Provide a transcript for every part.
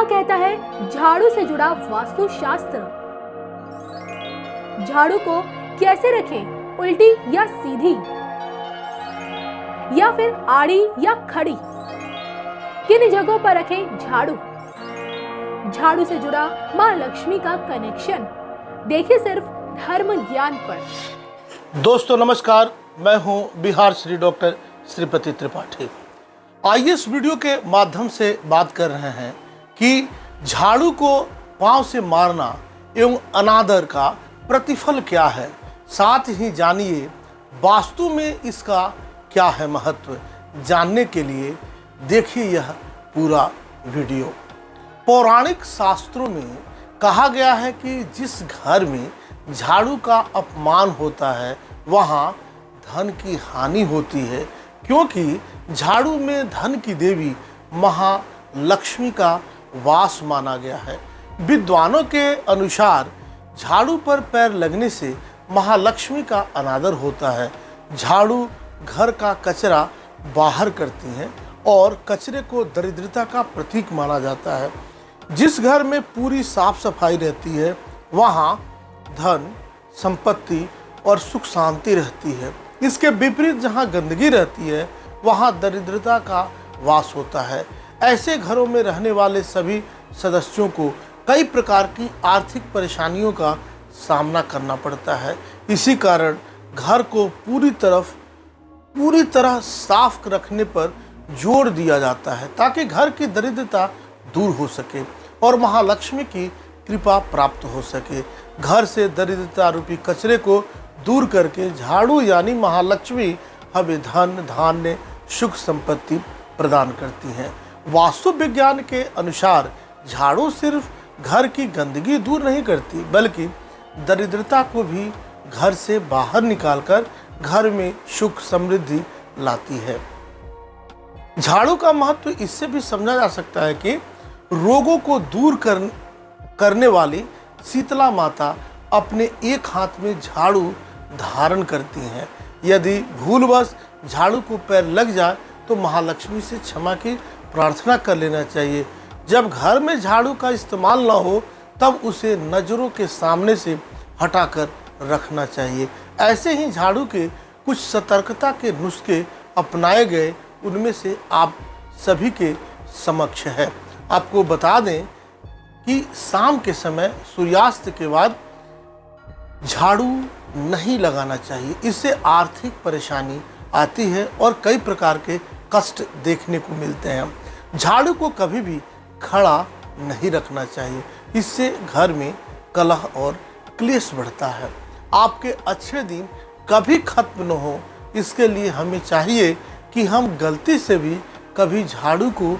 क्या कहता है झाड़ू से जुड़ा वास्तुशास्त्र? झाड़ू को कैसे रखें, उल्टी या सीधी, या फिर आड़ी या खड़ी? किन जगहों पर रखें झाड़ू? झाड़ू से जुड़ा मां लक्ष्मी का कनेक्शन देखिए सिर्फ धर्म ज्ञान पर। दोस्तों नमस्कार, मैं हूं बिहार श्री डॉक्टर श्रीपति त्रिपाठी। आइए इस वीडियो के माध्यम से बात कर रहे हैं कि झाड़ू को पांव से मारना एवं अनादर का प्रतिफल क्या है। साथ ही जानिए वास्तु में इसका क्या है महत्व। जानने के लिए देखिए यह पूरा वीडियो। पौराणिक शास्त्रों में कहा गया है कि जिस घर में झाड़ू का अपमान होता है वहाँ धन की हानि होती है, क्योंकि झाड़ू में धन की देवी महालक्ष्मी का वास माना गया है। विद्वानों के अनुसार झाड़ू पर पैर लगने से महालक्ष्मी का अनादर होता है। झाड़ू घर का कचरा बाहर करती हैं और कचरे को दरिद्रता का प्रतीक माना जाता है। जिस घर में पूरी साफ सफाई रहती है वहाँ धन, संपत्ति और सुख शांति रहती है। इसके विपरीत जहाँ गंदगी रहती है वहाँ दरिद्रता का वास होता है। ऐसे घरों में रहने वाले सभी सदस्यों को कई प्रकार की आर्थिक परेशानियों का सामना करना पड़ता है। इसी कारण घर को पूरी तरह साफ रखने पर जोर दिया जाता है ताकि घर की दरिद्रता दूर हो सके और महालक्ष्मी की कृपा प्राप्त हो सके। घर से दरिद्रता रूपी कचरे को दूर करके झाड़ू यानी महालक्ष्मी हमें धन, धान्य, सुख संपत्ति प्रदान करती हैं। वास्तु विज्ञान के अनुसार झाड़ू सिर्फ घर की गंदगी दूर नहीं करती बल्कि दरिद्रता को भी घर से बाहर निकालकर घर में सुख समृद्धि लाती है। झाड़ू का महत्व इससे भी समझा जा सकता है कि रोगों को दूर करने वाली शीतला माता अपने एक हाथ में झाड़ू धारण करती हैं। यदि भूलवश झाड़ू को पैर लग जाए तो महालक्ष्मी से क्षमा की प्रार्थना कर लेना चाहिए। जब घर में झाड़ू का इस्तेमाल न हो तब उसे नज़रों के सामने से हटाकर रखना चाहिए। ऐसे ही झाड़ू के कुछ सतर्कता के नुस्खे अपनाए गए, उनमें से आप सभी के समक्ष है। आपको बता दें कि शाम के समय सूर्यास्त के बाद झाड़ू नहीं लगाना चाहिए। इससे आर्थिक परेशानी आती है और कई प्रकार के कष्ट देखने को मिलते हैं। झाड़ू को कभी भी खड़ा नहीं रखना चाहिए, इससे घर में कलह और क्लेश बढ़ता है। आपके अच्छे दिन कभी खत्म न हो, इसके लिए हमें चाहिए कि हम गलती से भी कभी झाड़ू को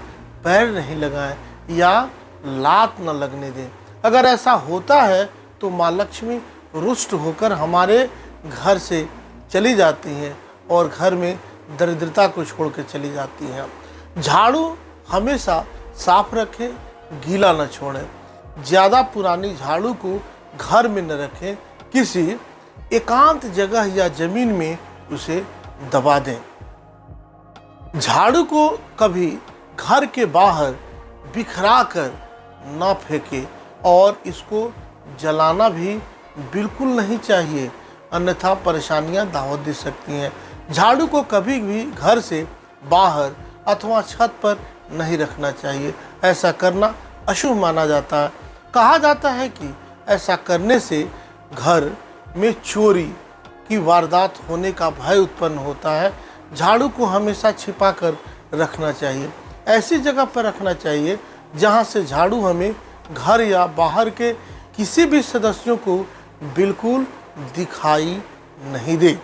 पैर नहीं लगाएं या लात न लगने दें। अगर ऐसा होता है तो माँ लक्ष्मी रुष्ट होकर हमारे घर से चली जाती हैं और घर में दरिद्रता को छोड़ कर चली जाती हैं। झाड़ू हमेशा साफ रखें, गीला न छोड़ें। ज़्यादा पुरानी झाड़ू को घर में न रखें, किसी एकांत जगह या ज़मीन में उसे दबा दें। झाड़ू को कभी घर के बाहर बिखरा कर न फेंकें और इसको जलाना भी बिल्कुल नहीं चाहिए, अन्यथा परेशानियां दावत दे सकती हैं। झाड़ू को कभी भी घर से बाहर अथवा छत पर नहीं रखना चाहिए। ऐसा करना अशुभ माना जाता है। कहा जाता है कि ऐसा करने से घर में चोरी की वारदात होने का भय उत्पन्न होता है। झाड़ू को हमेशा छिपा कर रखना चाहिए। ऐसी जगह पर रखना चाहिए जहां से झाड़ू हमें घर या बाहर के किसी भी सदस्यों को बिल्कुल दिखाई नहीं दे।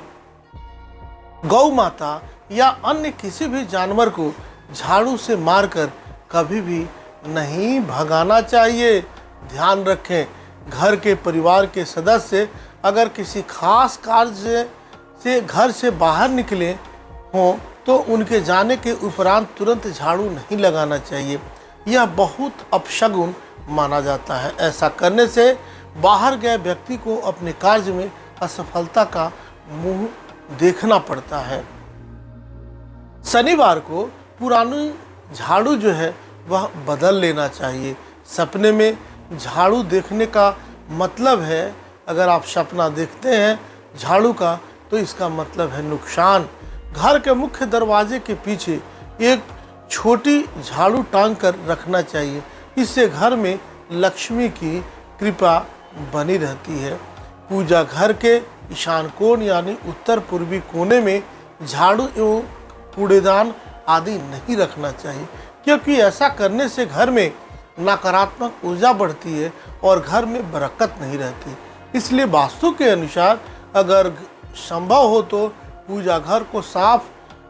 गौ माता या अन्य किसी भी जानवर को झाड़ू से मारकर कभी भी नहीं भगाना चाहिए। ध्यान रखें, घर के परिवार के सदस्य अगर किसी खास कार्य से घर से बाहर निकले हों तो उनके जाने के उपरांत तुरंत झाड़ू नहीं लगाना चाहिए। यह बहुत अपशगुन माना जाता है। ऐसा करने से बाहर गए व्यक्ति को अपने कार्य में असफलता का मुंह देखना पड़ता है। शनिवार को पुरानी झाड़ू जो है वह बदल लेना चाहिए। सपने में झाड़ू देखने का मतलब है, अगर आप सपना देखते हैं झाड़ू का तो इसका मतलब है नुकसान। घर के मुख्य दरवाजे के पीछे एक छोटी झाड़ू टांग कर रखना चाहिए। इससे घर में लक्ष्मी की कृपा बनी रहती है। पूजा घर के ईशान कोण यानी उत्तर पूर्वी कोने में झाड़ू एवं कूड़ेदान आदि नहीं रखना चाहिए, क्योंकि ऐसा करने से घर में नकारात्मक ऊर्जा बढ़ती है और घर में बरकत नहीं रहती। इसलिए वास्तु के अनुसार अगर संभव हो तो पूजा घर को साफ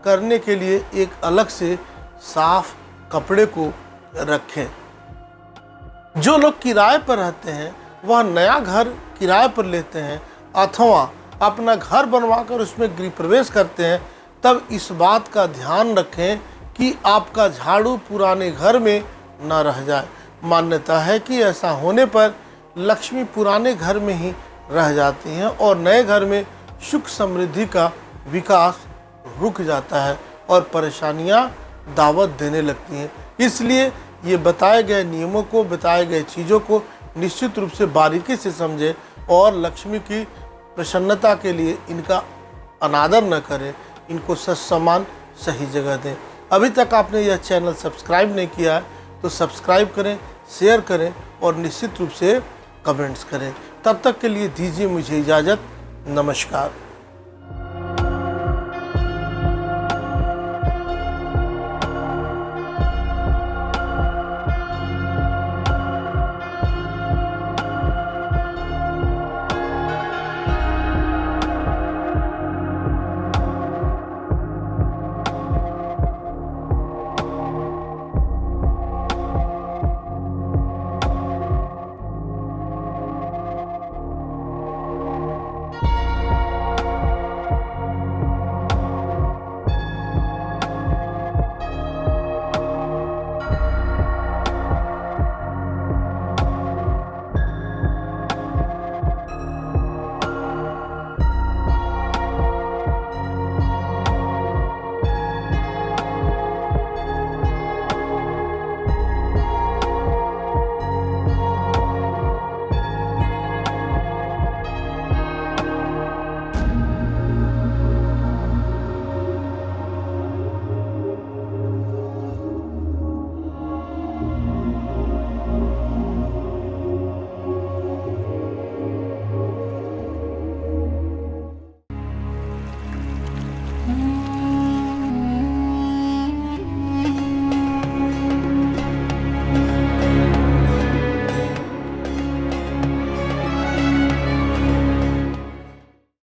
करने के लिए एक अलग से साफ कपड़े को रखें। जो लोग किराए पर रहते हैं वह नया घर किराए पर लेते हैं अथवा अपना घर बनवाकर उसमें गृह प्रवेश करते हैं, तब इस बात का ध्यान रखें कि आपका झाड़ू पुराने घर में न रह जाए। मान्यता है कि ऐसा होने पर लक्ष्मी पुराने घर में ही रह जाती हैं और नए घर में सुख समृद्धि का विकास रुक जाता है और परेशानियां दावत देने लगती हैं। इसलिए ये बताए गए नियमों को, बताए गए चीज़ों को निश्चित रूप से बारीकी से समझें और लक्ष्मी की प्रसन्नता के लिए इनका अनादर न करें, इनको सम्मान सही जगह दें। अभी तक आपने यह चैनल सब्सक्राइब नहीं किया है तो सब्सक्राइब करें, शेयर करें और निश्चित रूप से कमेंट्स करें। तब तक के लिए दीजिए मुझे इजाज़त। नमस्कार।